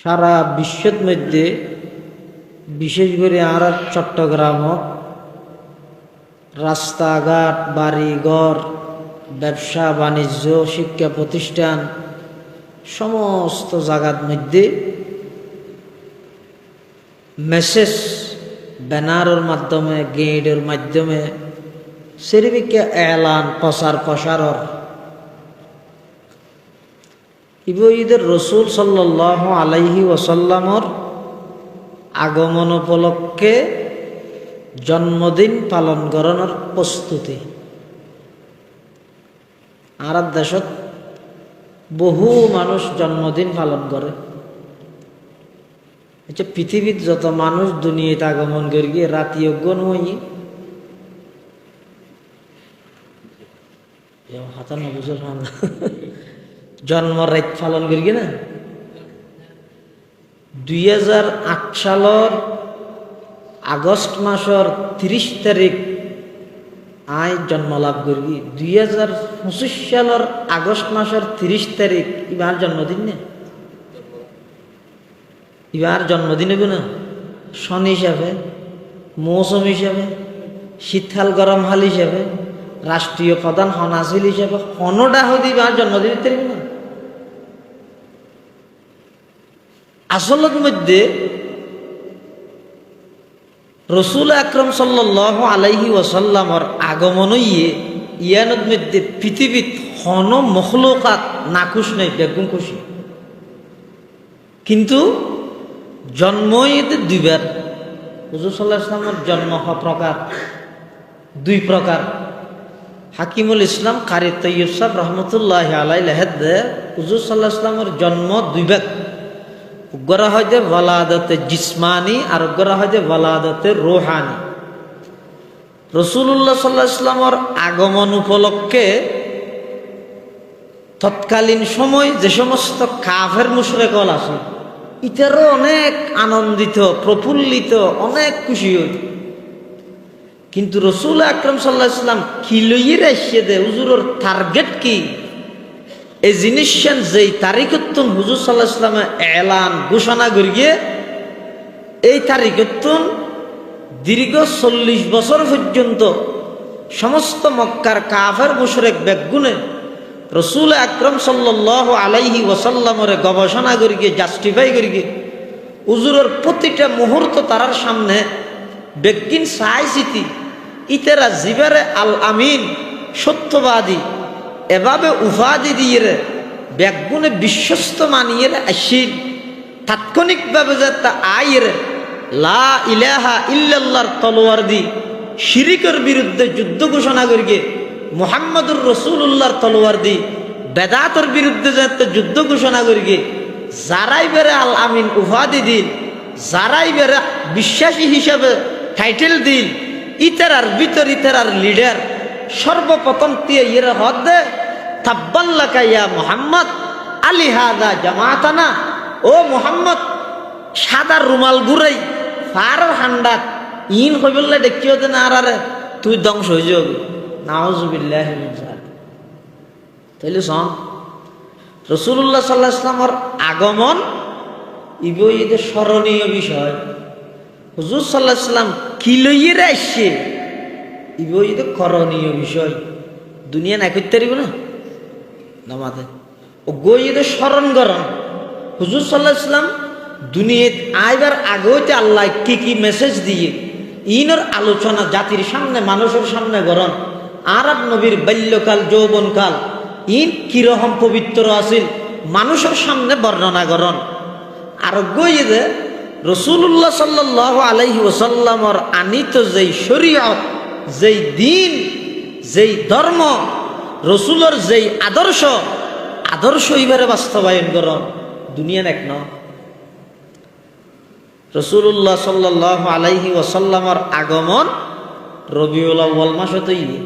সারা বিশ্বের মধ্যে বিশেষ করে আর চট্টগ্রামত রাস্তাঘাট বাড়িঘর ব্যবসা বাণিজ্য শিক্ষা প্রতিষ্ঠান সমস্ত জায়গার মধ্যে মেসেজ ব্যানারের মাধ্যমে গেটের মাধ্যমে সেরিবিকে এলান প্রসারর ঈদের রসুল সাল্লাল্লাহু আলাইহি ওয়াসাল্লামর আগমন উপলক্ষে জন্মদিন পালন করানোর প্রস্তুতি। আরব দেশত বহু মানুষ জন্মদিন পালন করে। পৃথিবীর যত মানুষ দুনিয়াতে আগমন করি রাতি অজ্ঞন হই জন্ম রাত পালন করি না। 2008 সালের আগস্ট মাসের 30 তারিখ আই জন্ম লাভ করি। 2025 সালের আগস্ট মাসের 30 তারিখ ইবার জন্মদিন না, ইবার জন্মদিনে না সন হিসাবে, মৌসুম হিসাবে, শীতকাল গরম হাল হিসাবে, রাষ্ট্রীয় প্রধান হনাসিল হিসাবে হনটা হইতে ইবার জন্মদিন তারিখ না। আসলের মধ্যে রসুল আকরম সাল্লাল্লাহু আলাইহি ওয়াসাল্লামর আগমন ইয়ানোর মধ্যে পৃথিবীত হন মখলুকাত নাকুশ নাই, বেগুন খুশি। কিন্তু জন্ম দুইবার। হুজুর সাল্লাল্লাহু আলাইহি ওয়াসাল্লামের জন্ম প্রকার দুই প্রকার। হাকিমুল ইসলাম কারি তৈয়ব সাহেব রহমতুল্লাহি আলাইহি লেখেন হুজুর সাল্লাল্লাহু আলাইহি ওয়াসাল্লামের জন্ম দুইবার। গড়া হয় যে ওয়ালাদতে জিসমানি আর গড়া হয় যে ওয়ালাদতে রুহানি। রাসূলুল্লাহ সাল্লাল্লাহু আলাইহি ওয়াসাল্লামের আগমন উপলক্ষে তৎকালীন সময় যে সমস্ত কাফের মুশরিকল আছে ইতারও অনেক আনন্দিত প্রফুল্লিত অনেক খুশি হই। কিন্তু রাসূল আকরাম সাল্লাল্লাহু আলাইহি ওয়াসাল্লাম কি লইয়ে আসছে দে হুজুরের টার্গেট কি এই জিনিস যেই তারিখতুন হুজুর সাল্লাল্লাহু আলাইহি ওয়াসাল্লাম এলান ঘোষণা করিয়ে এই তারিখতুন দীর্ঘ 40 বছর পর্যন্ত সমস্ত মক্কার কাফের মুশরিক বেগুনে রাসূল আকরাম সাল্লাল্লাহু আলাইহি ওয়াসাল্লামের গবেষণা করিয়ে জাস্টিফাই করিয়ে হুজুরের প্রতিটা মুহূর্ত তারার সামনে বেগিন সাইসিতি ইতারা জিবারে আল আমিন সত্যবাদী এভাবে উপাধি দিয়ে ব্যাগুনে বিশ্বস্ত মানিয়ে আসিল। তাৎক্ষণিকভাবে যে তা আয়ের লা ইলাহা ইল্লাল্লাহর তলোয়ার দি শিরিকের বিরুদ্ধে যুদ্ধ ঘোষণা করিয়ে মুহাম্মদুর রাসূলুল্লাহর তলোয়ার দি বেদাতের বিরুদ্ধে যে যুদ্ধ ঘোষণা করিয়ে যারাই বেড়ে আল আমিন উপাধি দিল, যারাই বেড়ে বিশ্বাসী হিসাবে টাইটেল দিল, ইতারার ভিতর ইতারার লিডার সর্বপ্রথম দিয়ে ইরা হদ দে তাব্বাল্লাকা ইয়া মুহাম্মদ আলি হাদা জামাতানা। ও মুহাম্মদ সাদা রুমাল ঘুরাই ফার হান্ডাত ইন কইবল্লা দেখিও দে না আরে তুই ধ্বংস হয়ে যাবি। নাউজুবিল্লাহি মিন যালিক। তাইলে শোন রাসূলুল্লাহ সাল্লাল্লাহু আলাইহি ওয়াসাল্লামের আগমন ইবইদে স্মরণীয় বিষয়। হুজুর সাল্লাল্লাহু আলাইহি ওয়াসাল্লাম কি লইয়ে আসছে ইবইদে করণীয় বিষয়। দুনিয়া না করতে পারিব না নামাতে ও গইদে স্মরণ করন হুজুর সাল্লাল্লাহু আলাইহি ওয়াসাল্লাম দুনিয়াত আইবার আগেতে আল্লাহ কি কি মেসেজ দিয়ে ইনর আলোচনা জাতির সামনে মানুষের সামনে করন। আরব নবীর বাল্যকাল যৌবনকাল ইন কিরকম পবিত্র আছিল মানুষের সামনে বর্ণনা করন। আর গইদে রাসূলুল্লাহ সাল্লাল্লাহু আলাইহি ওয়াসাল্লামের আনিত যেই শরীয়ত, যেই দিন, যেই ধর্ম, রসুলের যেই আদর্শ এইবারে বাস্তবায়ন করন। দুনিয়া এক ন রাসূলুল্লাহ সাল্লাল্লাহু আলাইহি ওয়াসাল্লামের আগমন রবিউল আউয়াল মাসে তৈরি।